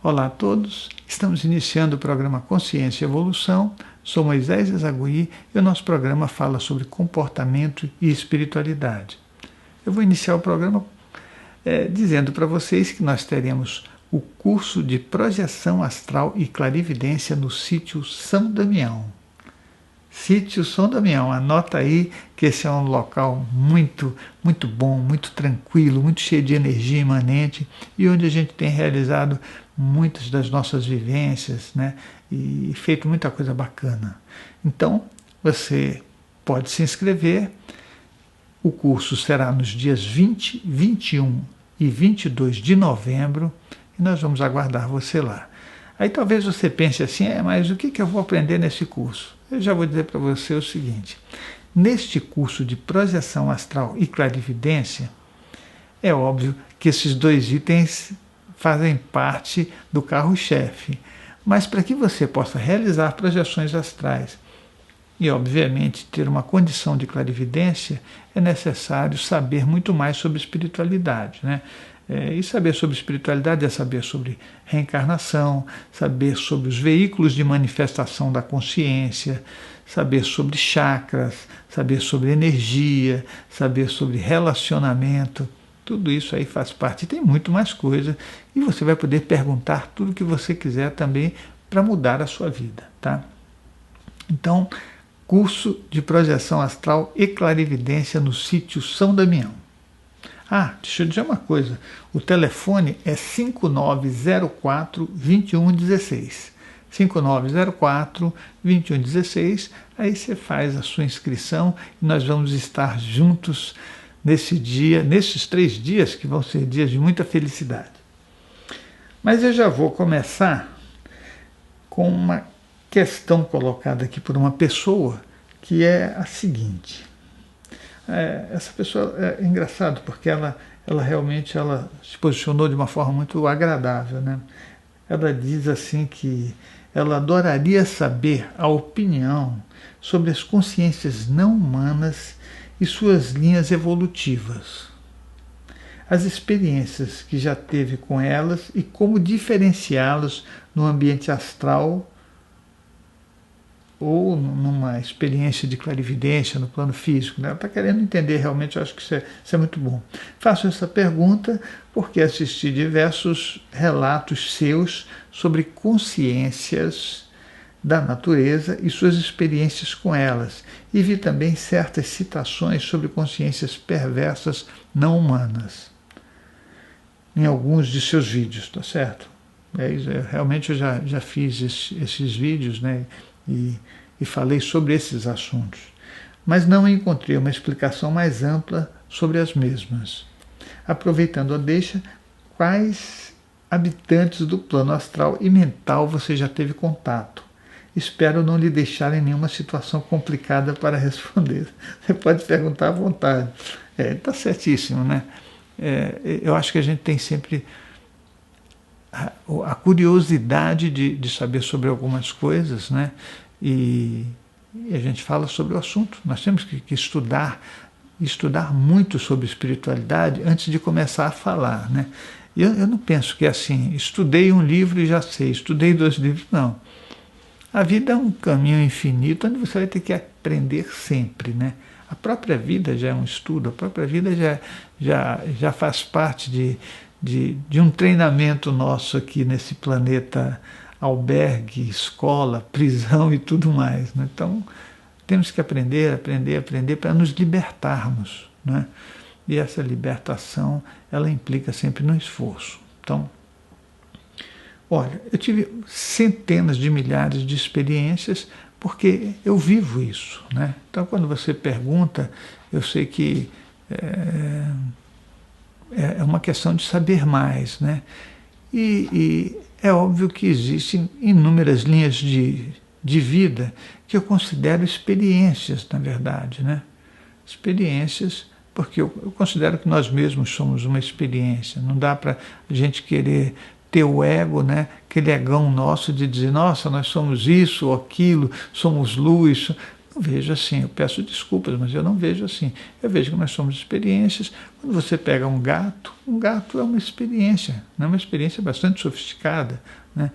Olá a todos, estamos iniciando o programa Consciência e Evolução. Sou Moisés Ezagui e o nosso programa fala sobre comportamento e espiritualidade. Eu vou iniciar o programa dizendo para vocês que nós teremos o curso de projeção astral e clarividência no sítio São Damião. Sítio São Damião, anota aí que esse é um local muito bom, muito tranquilo, muito cheio de energia imanente e onde a gente tem realizado muitas das nossas vivências, né, e feito muita coisa bacana. Então, você pode se inscrever. O curso será nos dias 20, 21 e 22 de novembro e nós vamos aguardar você lá. Aí talvez você pense assim, mas o que eu vou aprender nesse curso? Eu já vou dizer para você o seguinte: neste curso de projeção astral e clarividência, é óbvio que esses dois itens fazem parte do carro-chefe, mas para que você possa realizar projeções astrais e, obviamente, ter uma condição de clarividência, é necessário saber muito mais sobre espiritualidade, né? E saber sobre espiritualidade é saber sobre reencarnação, saber sobre os veículos de manifestação da consciência, saber sobre chakras, saber sobre energia, saber sobre relacionamento. Tudo isso aí faz parte. Tem muito mais coisa e você vai poder perguntar tudo o que você quiser também para mudar a sua vida, tá? Então, curso de projeção astral e clarividência no sítio São Damião. Deixa eu dizer uma coisa, o telefone é 5904-2116, 5904-2116, aí você faz a sua inscrição e nós vamos estar juntos nesse dia, nesses 3 dias que vão ser dias de muita felicidade. Mas eu já vou começar com uma questão colocada aqui por uma pessoa que é a seguinte. Essa pessoa é engraçado porque ela realmente se posicionou de uma forma muito agradável, né? Ela diz assim que ela adoraria saber a opinião sobre as consciências não humanas e suas linhas evolutivas, as experiências que já teve com elas e como diferenciá-las no ambiente astral ou numa experiência de clarividência no plano físico, né? Ela está querendo entender realmente, eu acho que isso é muito bom. Faço essa pergunta porque assisti diversos relatos seus sobre consciências da natureza e suas experiências com elas, e vi também certas citações sobre consciências perversas não humanas em alguns de seus vídeos, tá certo? Realmente eu já fiz esses vídeos, né? E falei sobre esses assuntos, mas não encontrei uma explicação mais ampla sobre as mesmas. Aproveitando a deixa, quais habitantes do plano astral e mental você já teve contato? Espero não lhe deixar em nenhuma situação complicada para responder. Você pode perguntar à vontade. Está certíssimo, né? Eu acho que a gente tem sempre a curiosidade de saber sobre algumas coisas, né? E a gente fala sobre o assunto. Nós temos que estudar muito sobre espiritualidade antes de começar a falar, né? E eu não penso que é assim, estudei um livro e já sei, estudei 2 livros, não. A vida é um caminho infinito onde você vai ter que aprender sempre, né? A própria vida já é um estudo, a própria vida já faz parte de um treinamento nosso aqui nesse planeta albergue, escola, prisão e tudo mais, né? Então, temos que aprender para nos libertarmos, né? E essa libertação, ela implica sempre no esforço. Então, olha, eu tive centenas de milhares de experiências porque eu vivo isso, né? Então, quando você pergunta, eu sei que é uma questão de saber mais, né? E é óbvio que existem inúmeras linhas de vida que eu considero experiências, na verdade, né? Experiências, porque eu considero que nós mesmos somos uma experiência. Não dá para a gente querer ter o ego, né? Aquele egão nosso de dizer, nossa, nós somos isso ou aquilo, somos luz. não vejo assim, eu peço desculpas, mas eu não vejo assim. Eu vejo que nós somos experiências. Quando você pega um gato é uma experiência, não é uma experiência bastante sofisticada, né?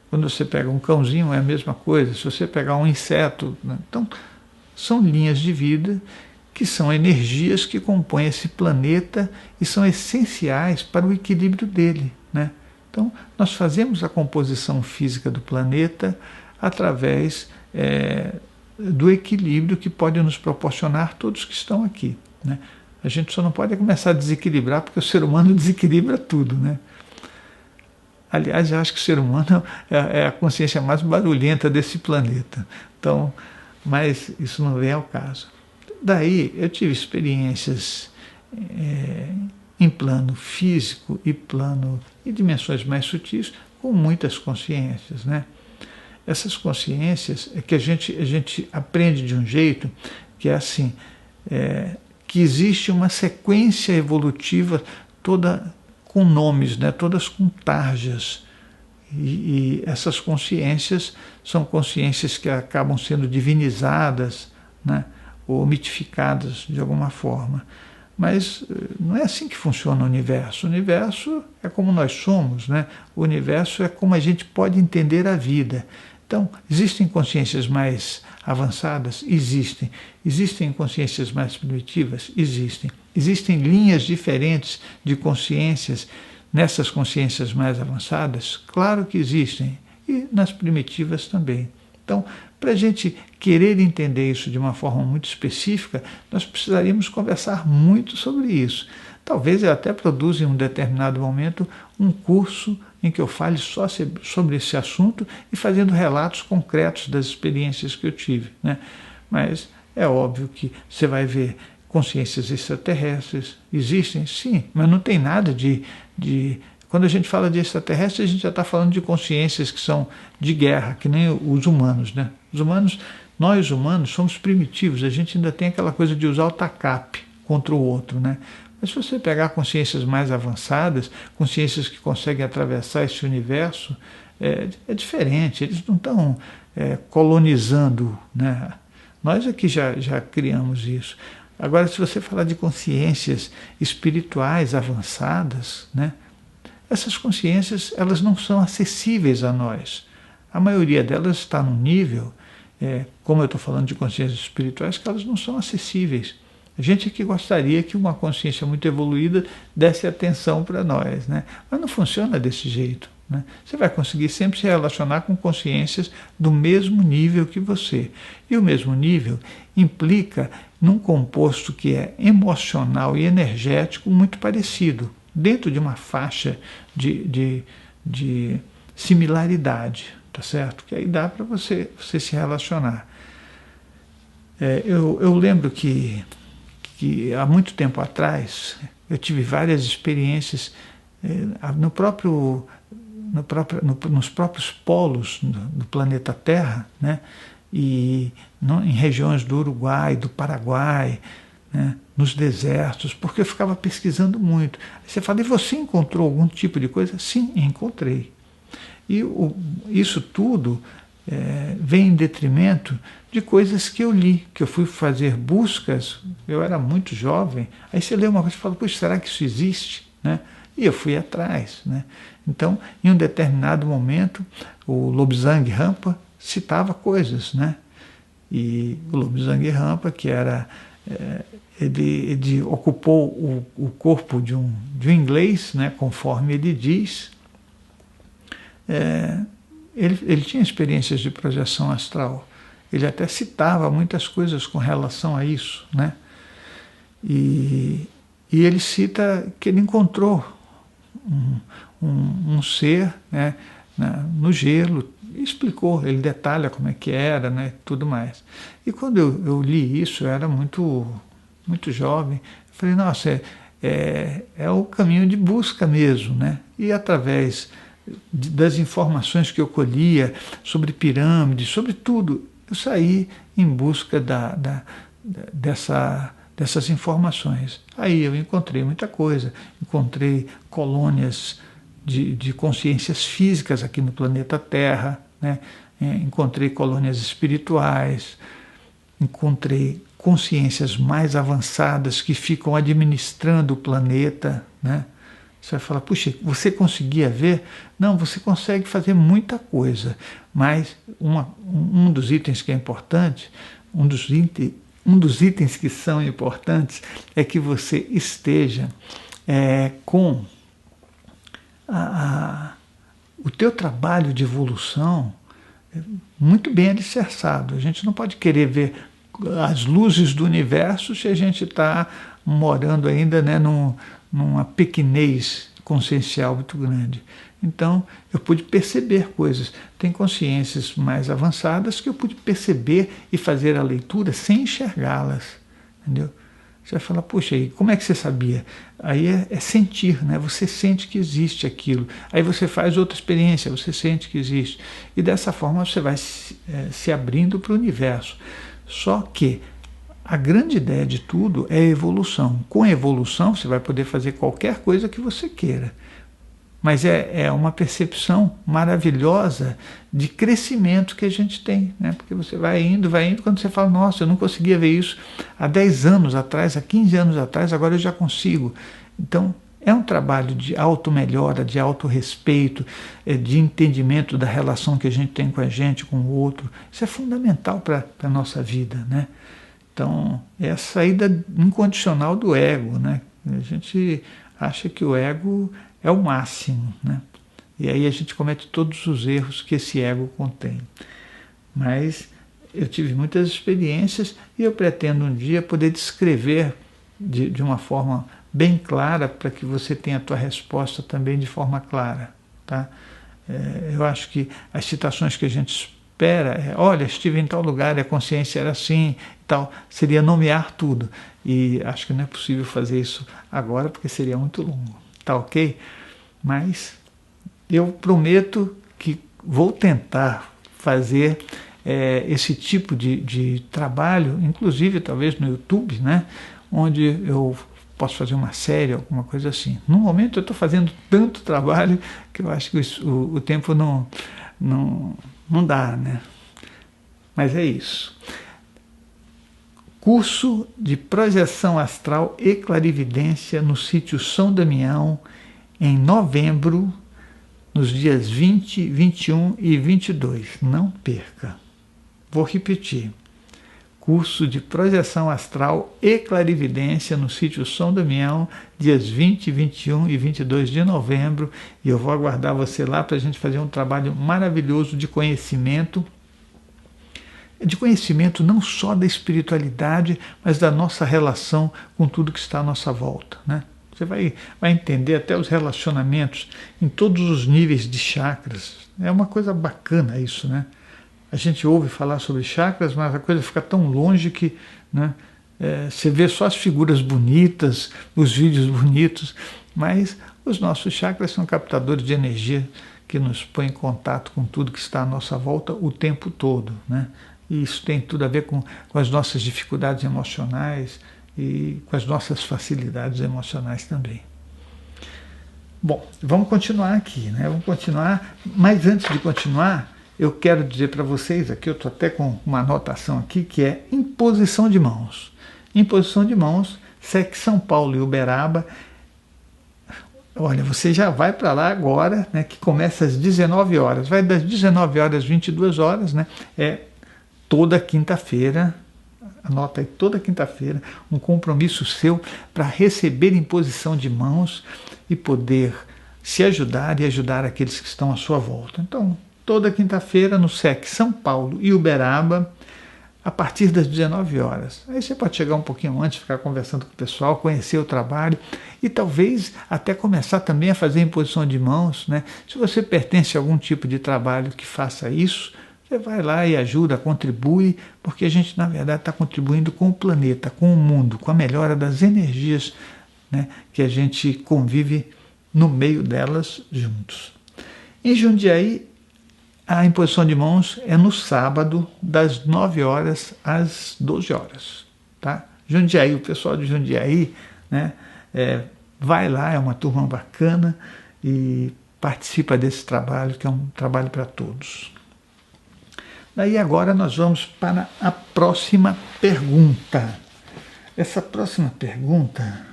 Quando você pega um cãozinho é a mesma coisa, se você pegar um inseto, né? Então, são linhas de vida que são energias que compõem esse planeta e são essenciais para o equilíbrio dele, né? Então, nós fazemos a composição física do planeta através do equilíbrio que pode nos proporcionar todos que estão aqui, né? A gente só não pode começar a desequilibrar, porque o ser humano desequilibra tudo, né? Aliás, eu acho que o ser humano é a consciência mais barulhenta desse planeta. Então, mas isso não vem ao caso. Daí eu tive experiências em plano físico e dimensões mais sutis com muitas consciências, né? Essas consciências é que a gente aprende de um jeito que é assim, que existe uma sequência evolutiva toda com nomes, né? Todas com tarjas. E essas consciências são consciências que acabam sendo divinizadas, né? Ou mitificadas de alguma forma. Mas não é assim que funciona o universo. O universo é como nós somos, né? O universo é como a gente pode entender a vida. Então, existem consciências mais avançadas? Existem. Existem consciências mais primitivas? Existem. Existem linhas diferentes de consciências nessas consciências mais avançadas? Claro que existem. E nas primitivas também. Então, para a gente querer entender isso de uma forma muito específica, nós precisaríamos conversar muito sobre isso. Talvez eu até produza em um determinado momento um curso em que eu fale só sobre esse assunto e fazendo relatos concretos das experiências que eu tive, né? Mas é óbvio que você vai ver consciências extraterrestres, existem sim, mas não tem nada de quando a gente fala de extraterrestre, a gente já está falando de consciências que são de guerra, que nem os humanos, né? Os humanos, nós humanos somos primitivos, a gente ainda tem aquela coisa de usar o tacape contra o outro, né? Mas se você pegar consciências mais avançadas, consciências que conseguem atravessar esse universo, é diferente, eles não estão colonizando, né? Nós aqui já criamos isso. Agora, se você falar de consciências espirituais avançadas, né? Essas consciências, elas não são acessíveis a nós. A maioria delas está num nível, como eu estou falando de consciências espirituais, que elas não são acessíveis. A gente aqui gostaria que uma consciência muito evoluída desse atenção para nós, né? Mas não funciona desse jeito, né? Você vai conseguir sempre se relacionar com consciências do mesmo nível que você. E o mesmo nível implica num composto que é emocional e energético muito parecido, dentro de uma faixa de similaridade, tá certo? Que aí dá para você se relacionar. Eu lembro que há muito tempo atrás eu tive várias experiências nos próprios polos do planeta Terra, né? E em regiões do Uruguai, do Paraguai, né? Nos desertos, porque eu ficava pesquisando muito. Aí você fala, e você encontrou algum tipo de coisa? Sim, encontrei. E isso tudo vem em detrimento de coisas que eu li, que eu fui fazer buscas, eu era muito jovem, aí você lê uma coisa e fala, pois será que isso existe? Né? E eu fui atrás, né? Então, em um determinado momento, o Lobsang Rampa citava coisas, né? E o Lobsang Rampa, que era... Ele ocupou o corpo de um inglês, né, conforme ele diz. Ele tinha experiências de projeção astral. Ele até citava muitas coisas com relação a isso, né? E ele cita que ele encontrou um ser, né, no gelo, explicou, ele detalha como é que era, né, tudo mais. E quando eu li isso, eu era muito jovem, eu falei, nossa, é o caminho de busca mesmo, né? E através das informações que eu colhia sobre pirâmides, sobre tudo, eu saí em busca dessas informações. Aí eu encontrei muita coisa, encontrei colônias de consciências físicas aqui no planeta Terra, né? encontrei colônias espirituais, encontrei consciências mais avançadas que ficam administrando o planeta, né? Você vai falar, puxa, você conseguia ver? Não, você consegue fazer muita coisa, mas um dos itens que é importante, um dos itens que são importantes é que você esteja com o teu trabalho de evolução muito bem alicerçado. A gente não pode querer ver as luzes do universo se a gente está morando ainda, né, numa pequenez consciencial muito grande. Então, eu pude perceber coisas. Tem consciências mais avançadas que eu pude perceber e fazer a leitura sem enxergá-las, entendeu? Você vai falar, puxa, e como é que você sabia? Aí é sentir, né? Você sente que existe aquilo. Aí você faz outra experiência, você sente que existe. E dessa forma você vai se abrindo para o universo. Só que a grande ideia de tudo é a evolução. Com a evolução você vai poder fazer qualquer coisa que você queira. Mas é uma percepção maravilhosa de crescimento que a gente tem, né? Porque você vai indo, quando você fala, nossa, eu não conseguia ver isso há 10 anos atrás, há 15 anos atrás, agora eu já consigo. Então, é um trabalho de auto-melhora, de auto-respeito, de entendimento da relação que a gente tem com a gente, com o outro. Isso é fundamental para a nossa vida, né? Então, é a saída incondicional do ego, né? A gente acha que o ego é o máximo, né? E aí a gente comete todos os erros que esse ego contém. Mas eu tive muitas experiências e eu pretendo um dia poder descrever de uma forma bem clara para que você tenha a tua resposta também de forma clara, tá? Eu acho que as citações que a gente espera, olha, estive em tal lugar, a consciência era assim, tal, seria nomear tudo. E acho que não é possível fazer isso agora porque seria muito longo. Tá ok? Mas eu prometo que vou tentar fazer esse tipo de trabalho, inclusive talvez no YouTube, né? Onde eu posso fazer uma série, alguma coisa assim. No momento eu estou fazendo tanto trabalho que eu acho que o tempo não dá, né? Mas é isso. Curso de projeção astral e clarividência no sítio São Damião, em novembro, nos dias 20, 21 e 22. Não perca. Vou repetir. Curso de projeção astral e clarividência no sítio São Damião, dias 20, 21 e 22 de novembro. E eu vou aguardar você lá para a gente fazer um trabalho maravilhoso de conhecimento não só da espiritualidade, mas da nossa relação com tudo que está à nossa volta, né? Você vai entender até os relacionamentos em todos os níveis de chakras. É uma coisa bacana isso, né? A gente ouve falar sobre chakras, mas a coisa fica tão longe que, né, você vê só as figuras bonitas, os vídeos bonitos, mas os nossos chakras são captadores de energia que nos põem em contato com tudo que está à nossa volta o tempo todo, né? E isso tem tudo a ver com as nossas dificuldades emocionais e com as nossas facilidades emocionais também. Bom, vamos continuar aqui, né? Vamos continuar, mas antes de continuar, eu quero dizer para vocês, aqui eu estou até com uma anotação aqui, que é imposição de mãos. Imposição de mãos, SEC São Paulo e Uberaba. Olha, você já vai para lá agora, né? Que começa às 19 horas, vai das 19 horas às 22 horas, né? Toda quinta-feira, anota aí, toda quinta-feira, um compromisso seu para receber imposição de mãos e poder se ajudar e ajudar aqueles que estão à sua volta. Então, toda quinta-feira no SEC São Paulo e Uberaba, a partir das 19 horas. Aí você pode chegar um pouquinho antes, ficar conversando com o pessoal, conhecer o trabalho e talvez até começar também a fazer imposição de mãos, né? Se você pertence a algum tipo de trabalho que faça isso, você vai lá e ajuda, contribui, porque a gente, na verdade, está contribuindo com o planeta, com o mundo, com a melhora das energias, né, que a gente convive no meio delas juntos. Em Jundiaí, a imposição de mãos é no sábado, das 9 horas às 12 horas. Tá? Jundiaí, o pessoal de Jundiaí, né, vai lá, é uma turma bacana e participa desse trabalho, que é um trabalho para todos. Daí agora nós vamos para a próxima pergunta. Essa próxima pergunta,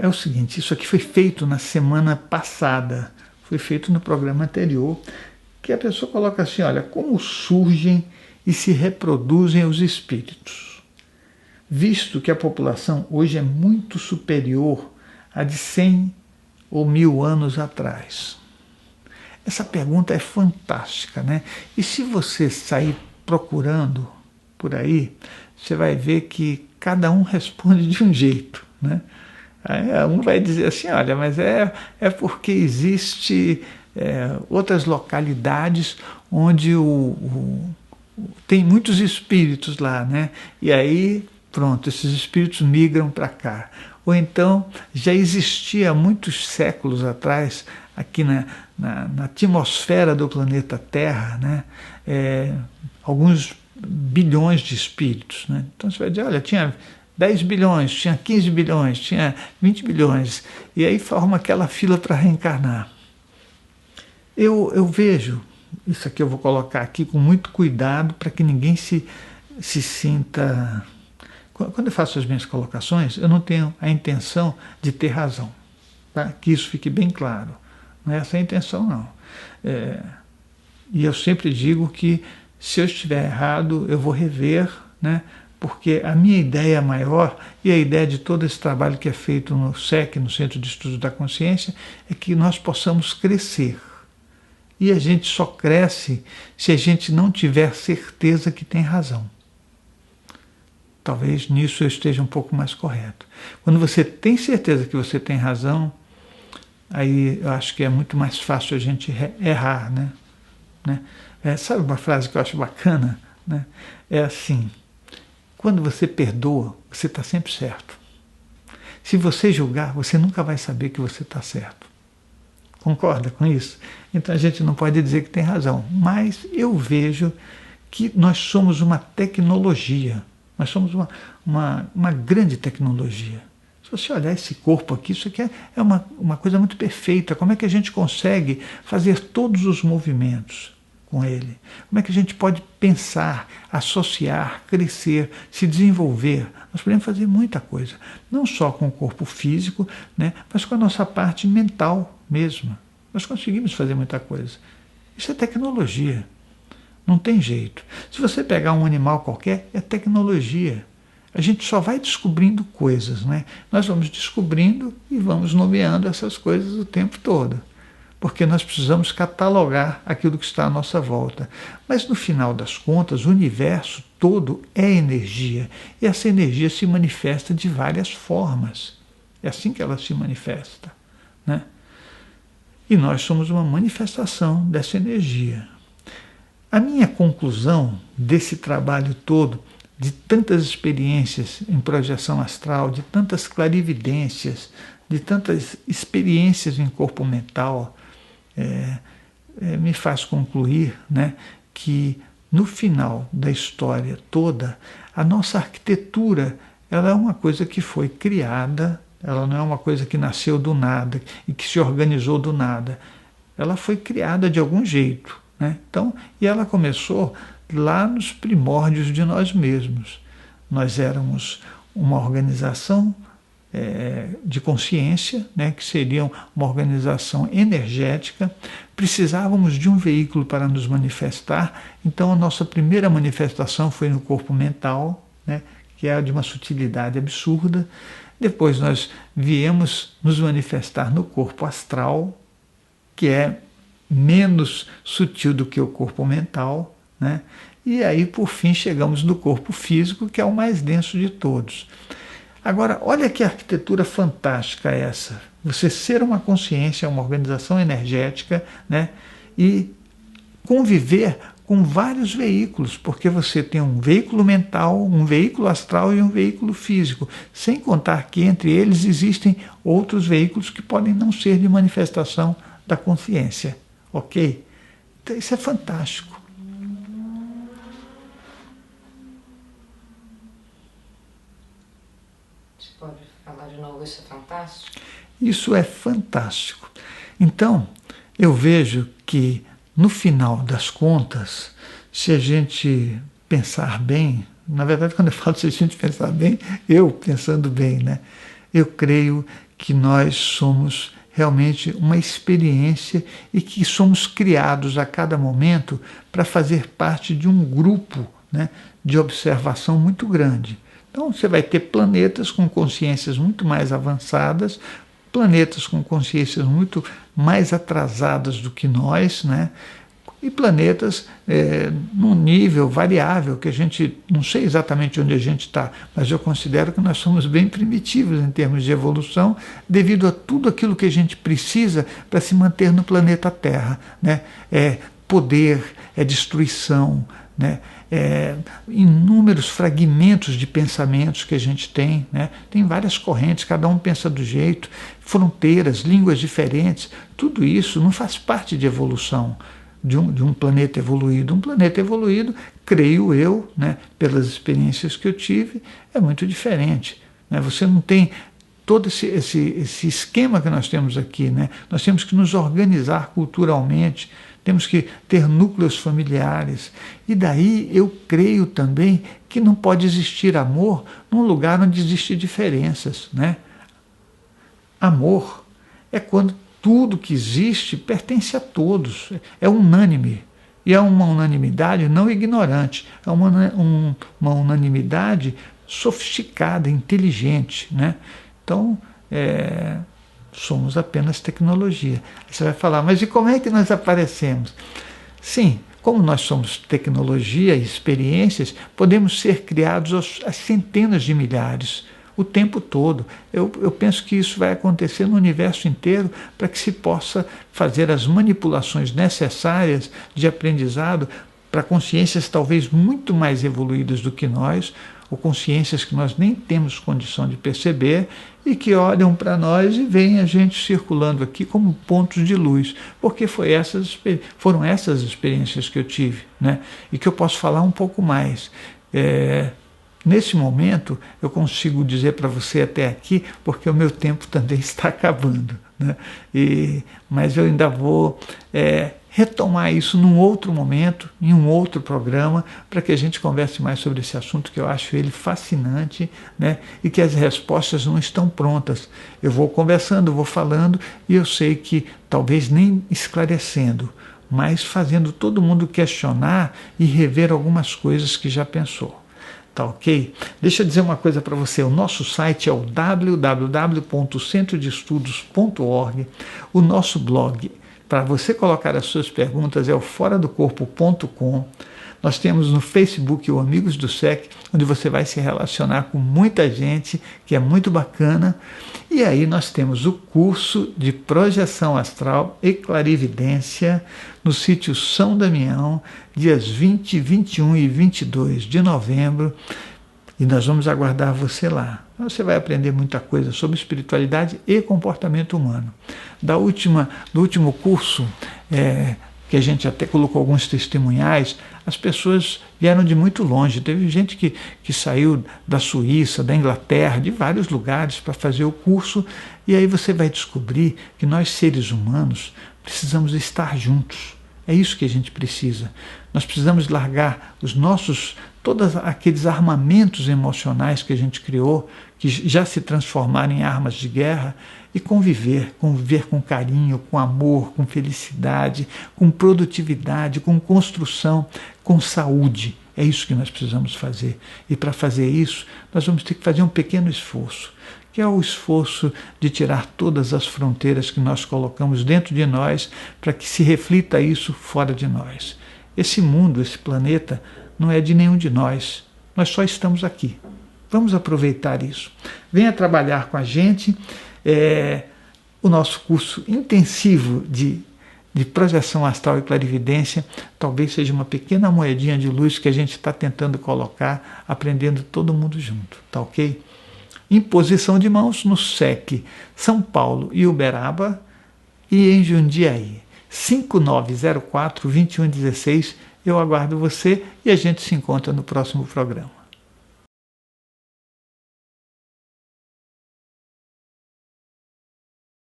é o seguinte, isso aqui foi feito na semana passada, foi feito no programa anterior, que a pessoa coloca assim, olha, como surgem e se reproduzem os espíritos? Visto que a população hoje é muito superior à de 100 ou 1000 anos atrás. Essa pergunta é fantástica, né? E se você sair procurando por aí, você vai ver que cada um responde de um jeito, né? Aí um vai dizer assim, olha, mas é porque existe outras localidades onde tem muitos espíritos lá, né? E aí, pronto, esses espíritos migram para cá. Ou então, já existia há muitos séculos atrás, aqui na atmosfera do planeta Terra, né? Alguns bilhões de espíritos, né? Então você vai dizer, olha, tinha 10 bilhões, tinha 15 bilhões, tinha 20 bilhões, e aí forma aquela fila para reencarnar. Eu vejo, isso aqui eu vou colocar aqui com muito cuidado para que ninguém se sinta... Quando eu faço as minhas colocações, eu não tenho a intenção de ter razão, tá? Que isso fique bem claro. Não é essa a intenção, não. E eu sempre digo que se eu estiver errado, eu vou rever, né? Porque a minha ideia maior, e a ideia de todo esse trabalho que é feito no SEC, no Centro de Estudos da Consciência, é que nós possamos crescer. E a gente só cresce se a gente não tiver certeza que tem razão. Talvez nisso eu esteja um pouco mais correto. Quando você tem certeza que você tem razão, aí eu acho que é muito mais fácil a gente errar, né? Sabe uma frase que eu acho bacana? Né? É assim, quando você perdoa, você está sempre certo. Se você julgar, você nunca vai saber que você está certo. Concorda com isso? Então a gente não pode dizer que tem razão, mas eu vejo que nós somos uma tecnologia, nós somos uma grande tecnologia. Se você olhar esse corpo aqui, isso aqui é uma coisa muito perfeita. Como é que a gente consegue fazer todos os movimentos com ele? Como é que a gente pode pensar, associar, crescer, se desenvolver? Nós podemos fazer muita coisa, não só com o corpo físico, né, mas com a nossa parte mental mesmo. Nós conseguimos fazer muita coisa. Isso é tecnologia. Não tem jeito. Se você pegar um animal qualquer, é tecnologia. A gente só vai descobrindo coisas, né? Nós vamos descobrindo e vamos nomeando essas coisas o tempo todo. Porque nós precisamos catalogar aquilo que está à nossa volta. Mas no final das contas, o universo todo é energia. E essa energia se manifesta de várias formas. É assim que ela se manifesta, né? E nós somos uma manifestação dessa energia. A minha conclusão desse trabalho todo, de tantas experiências em projeção astral, de tantas clarividências, de tantas experiências em corpo mental, me faz concluir, né, que no final da história toda, a nossa arquitetura ela é uma coisa que foi criada, ela não é uma coisa que nasceu do nada e que se organizou do nada. Ela foi criada de algum jeito, né? Então, e ela começou lá nos primórdios de nós mesmos. Nós éramos uma organização de consciência, né, que seria uma organização energética, precisávamos de um veículo para nos manifestar, então a nossa primeira manifestação foi no corpo mental, né, que é de uma sutilidade absurda. Depois nós viemos nos manifestar no corpo astral, que é menos sutil do que o corpo mental, né? E aí, por fim, chegamos no corpo físico, que é o mais denso de todos. Agora, olha que arquitetura fantástica essa. Você ser uma consciência, uma organização energética, né? E conviver com vários veículos, porque você tem um veículo mental, um veículo astral e um veículo físico, sem contar que entre eles existem outros veículos que podem não ser de manifestação da consciência, ok? Então isso é fantástico. Você pode falar de novo, isso é fantástico? Isso é fantástico. Então, eu vejo que no final das contas, se a gente pensar bem, na verdade, quando eu falo se a gente pensar bem, eu pensando bem, né? Eu creio que nós somos realmente uma experiência e que somos criados a cada momento para fazer parte de um grupo, né, de observação muito grande. Então você vai ter planetas com consciências muito mais avançadas, planetas com consciências muito mais atrasadas do que nós, né? E planetas num nível variável, que a gente não sei exatamente onde a gente está, mas eu considero que nós somos bem primitivos em termos de evolução, devido a tudo aquilo que a gente precisa para se manter no planeta Terra, né? É poder, é destruição, né? Inúmeros fragmentos de pensamentos que a gente tem, né? Tem várias correntes, cada um pensa do jeito, fronteiras, línguas diferentes, tudo isso não faz parte de evolução. De um planeta evoluído. Um planeta evoluído, creio eu, né, pelas experiências que eu tive, é muito diferente. Né? Você não tem todo esse esquema que nós temos aqui. Né? Nós temos que nos organizar culturalmente, temos que ter núcleos familiares. E daí eu creio também que não pode existir amor num lugar onde existem diferenças. Né? Amor é quando tudo que existe pertence a todos, é unânime. E é uma unanimidade não ignorante, é uma unanimidade sofisticada, inteligente. Né? Então, somos apenas tecnologia. Você vai falar, mas e como é que nós aparecemos? Sim, como nós somos tecnologia e experiências, podemos ser criados a centenas de milhares, o tempo todo. Eu penso que isso vai acontecer no universo inteiro para que se possa fazer as manipulações necessárias de aprendizado para consciências talvez muito mais evoluídas do que nós, ou consciências que nós nem temos condição de perceber e que olham para nós e veem a gente circulando aqui como pontos de luz, porque foram essas experiências que eu tive, né? E que eu posso falar um pouco mais. Nesse momento, eu consigo dizer para você até aqui, porque o meu tempo também está acabando. Né? Mas eu ainda vou retomar isso num outro momento, em um outro programa, para que a gente converse mais sobre esse assunto, que eu acho ele fascinante, né? E que as respostas não estão prontas. Eu vou conversando, vou falando, e eu sei que talvez nem esclarecendo, mas fazendo todo mundo questionar e rever algumas coisas que já pensou. Tá ok? Deixa eu dizer uma coisa para você. O nosso site é o www.centrodeestudos.org. O nosso blog, para você colocar as suas perguntas, é o foradocorpo.com. Nós temos no Facebook o Amigos do SEC, onde você vai se relacionar com muita gente, que é muito bacana. E aí nós temos o curso de projeção astral e clarividência no sítio São Damião, dias 20, 21 e 22 de novembro. E nós vamos aguardar você lá. Você vai aprender muita coisa sobre espiritualidade e comportamento humano. Do último curso, que a gente até colocou alguns testemunhais, as pessoas vieram de muito longe. Teve gente que saiu da Suíça, da Inglaterra, de vários lugares para fazer o curso. E aí você vai descobrir que nós, seres humanos, precisamos estar juntos. É isso que a gente precisa. Nós precisamos largar todos aqueles armamentos emocionais que a gente criou, que já se transformaram em armas de guerra, e conviver com carinho, com amor, com felicidade, com produtividade, com construção, com saúde. É isso que nós precisamos fazer. E para fazer isso, nós vamos ter que fazer um pequeno esforço, que é o esforço de tirar todas as fronteiras que nós colocamos dentro de nós para que se reflita isso fora de nós. Esse mundo, esse planeta, não é de nenhum de nós. Nós só estamos aqui. Vamos aproveitar isso. Venha trabalhar com a gente. O nosso curso intensivo de projeção astral e clarividência talvez seja uma pequena moedinha de luz que a gente está tentando colocar, aprendendo todo mundo junto. Tá ok? Imposição de mãos no SEC São Paulo e Uberaba e em Jundiaí. 5904-2116. Eu aguardo você e a gente se encontra no próximo programa.